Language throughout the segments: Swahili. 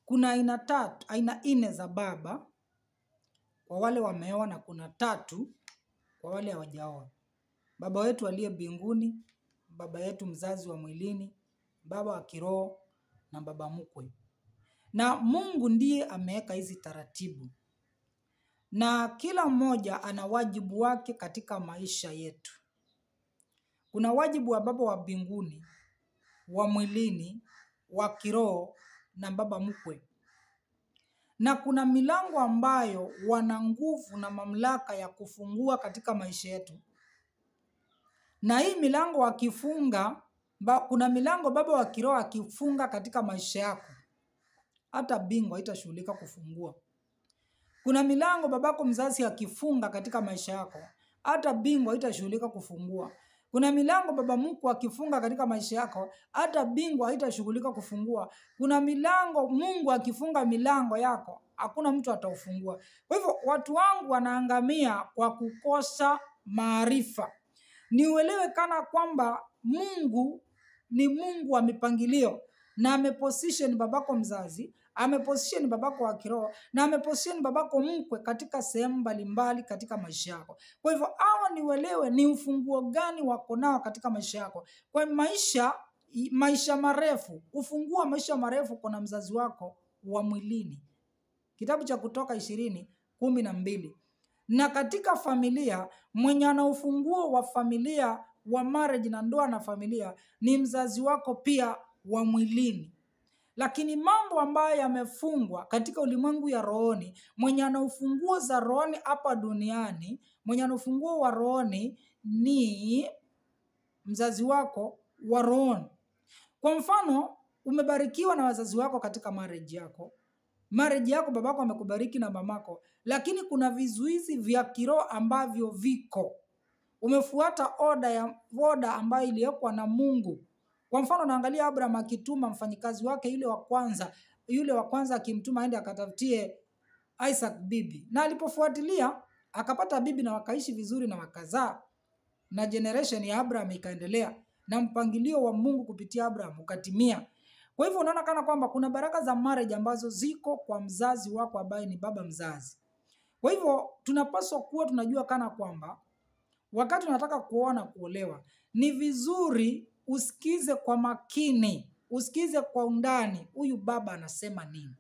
kuna aina nne za baba kwa wale wameoa na kuna 3 kwa wale hawajaoa. Baba wetu aliye mbinguni, baba yetu mzazi wa mwilini, baba wa kiroho na baba mkwe. Na Mungu ndiye ameweka hizi taratibu. Na kila mmoja ana wajibu wake katika maisha yetu. Kuna wajibu wa baba wa mbinguni, wa mwilini, wa kiroho na baba mkwe. Na kuna milango ambayo wana nguvu na mamlaka ya kufungua katika maisha yetu. Na hii milango wakifunga, kuna milango baba wa kiroho akifunga katika maisha yako, hata bingu haitashughulika kufungua. Kuna milango babako mzazi akifunga katika maisha yako, hata bingu haitashughulika kufungua. Kuna milango baba mkwe akifunga katika maisha yako, hata bingu haitashughulika kufungua. Kuna milango Mungu akifunga milango yako, hakuna mtu ataufungua. Kwa hivyo watu wangu wanaangamia kwa kukosa maarifa. Niuelewe kana kwamba Mungu ni Mungu wa mipangilio, na ameposition babako mzazi, ameposition babako wa kiroho, na ameposition babako mkwe katika sehemu mbalimbali katika maisha yako. Kwa hivyo hawa niuelewe ni ufunguo gani wako nao katika maisha yako. Kwa maisha marefu, ufungua maisha marefu kuna mzazi wako wa mwilini. Kitabu cha Kutoka 20:12. Na katika familia, mwenye ana ufunguo wa familia wa marriage na ndoa na familia ni mzazi wako pia wa mwilini. Lakini mambo ambayo yamefungwa katika ulimwengu ya rohoni, mwenye ana ufunguo za rohoni hapa duniani, mwenye ana ufunguo wa rohoni ni mzazi wako wa rohoni. Kwa mfano, umebarikiwa na wazazi wako katika marriage yako. Marriage yako babako amekubariki na mamako, lakini kuna vizuizi vya kiroho ambavyo viko. Umefuata oda ambayo iliwekwa na Mungu. Kwa mfano naangalia Abraham akituma mfanyikazi wake yule wa kwanza akimtuma aende akatafutie Isaac bibi. Na alipofuatilia akapata bibi na wakaishi vizuri na wakazaa. Na generation ya Abraham ikaendelea na mpangilio wa Mungu kupitia Abraham ukatimia. Kwa hivyo unaona kana kwamba kuna baraka za marriage ambazo ziko kwa mzazi wako ambaye ni baba mzazi. Kwa hivyo tunapaswa kuwa tunajua kana kwamba wakati unataka kuoa na kuolewa, ni vizuri usikize kwa makini, usikize kwa undani huyu baba anasema nini.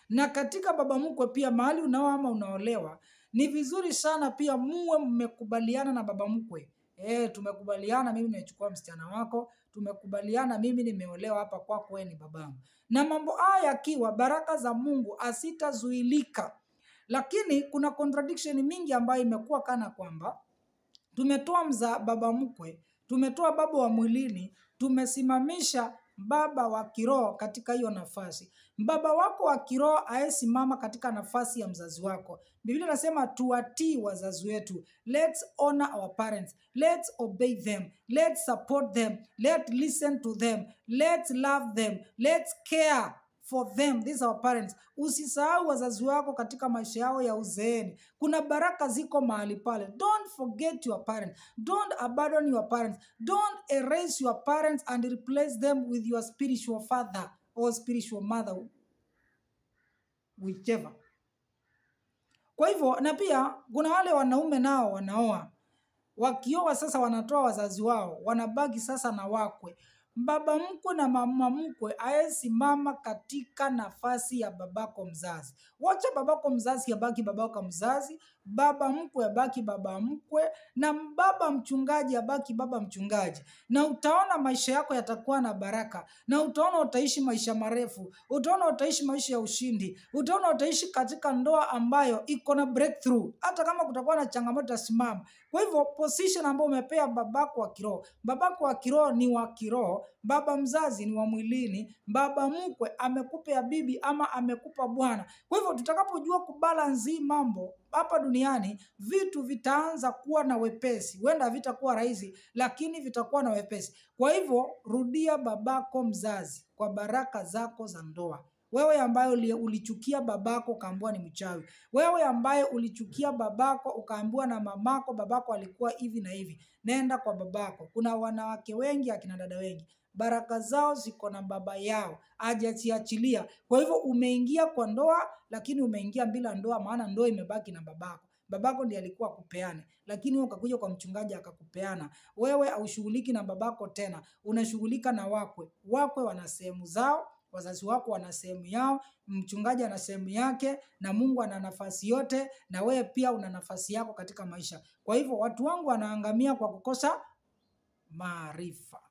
Na katika baba mkwe pia mahali unaoa ama unaolewa, ni vizuri sana pia muwe mmekubaliana na baba mkwe. Tumekubaliana mimi nimechukua msichana wako, tumekubaliana mimi nimeolewa hapa kwako, wewe ni babangu. Na mambo haya yakiwa, baraka za Mungu asitazuilika. Lakini kuna contradiction mingi ambayo imekuwa kana kwamba tumetoa baba mkwe, tumetoa baba wa mwilini, tumesimamisha baba wa kiroho katika hiyo nafasi. Baba wako wa kiroho ayesimama katika nafasi ya mzazi wako. Biblia inasema tuwatii wazazi wetu. Let's honor our parents. Let's obey them. Let's support them. Let's listen to them. Let's love them. Let's care for them. These are our parents. Usisahau wazazi wako katika maisha yao ya uzeeni. Kuna baraka ziko mahali pale. Don't forget your parents. Don't abandon your parents. Don't erase your parents and replace them with your spiritual father or spiritual mother, whichever. Kwa hivyo, na pia kuna wale wanaume nao wanaoa. Wakioa sasa wanatoa wazazi wao, wanabaki sasa na wakwe. Baba mkwe na mama mkwe ayesimama katika nafasi ya babako mzazi. Wacha babako mzazi yabaki babako mzazi, baba mkwe yabaki baba mkwe, na baba mchungaji yabaki baba mchungaji. Na utaona maisha yako yatakuwa na baraka, na utaona utaishi maisha marefu, utaona utaishi maisha ya ushindi, utaona utaishi katika ndoa ambayo iko na breakthrough, hata kama kutakuwa na changamoto simama. Kwa hivyo position ambayo umepea babako wa kiroho, babako wa kiroho ni wa kiroho, baba mzazi ni wa mwilini, baba mkwe amekupa bibi ama amekupa bwana. Kwa hivyo tutakapojua kubalance mambo hapa duniani, vitu vitaanza kuwa na wepesi. Huenda havitakuwa rahisi, lakini vitakuwa na wepesi. Kwa hivyo rudia babako mzazi kwa baraka zako za ndoa. Wewe ambaye ulichukia babako ukaambiwa ni mchawi. Wewe ambaye ulichukia babako ukaambiwa na mamako babako alikuwa hivi na hivi, nenda kwa babako. Kuna wanawake wengi, akina dada wengi Baraka zao ziko na baba yao, hajaziachilia. Kwa hivyo umeingia kwa ndoa, lakini umeingia bila ndoa, maana ndoa imebaki na babako. Babako ndiye alikuwa akupeane, lakini wewe ukakuja kwa mchungaji akakupeana. Wewe haushughuliki na babako tena, unashughulika na wakwe. Wakwe wana sehemu zao, wazazi wako wana sehemu yao, mchungaji ana sehemu yake, na Mungu ana nafasi yote, na wewe pia una nafasi yako katika maisha. Kwa hivyo watu wangu wanaangamia kwa kukosa maarifa.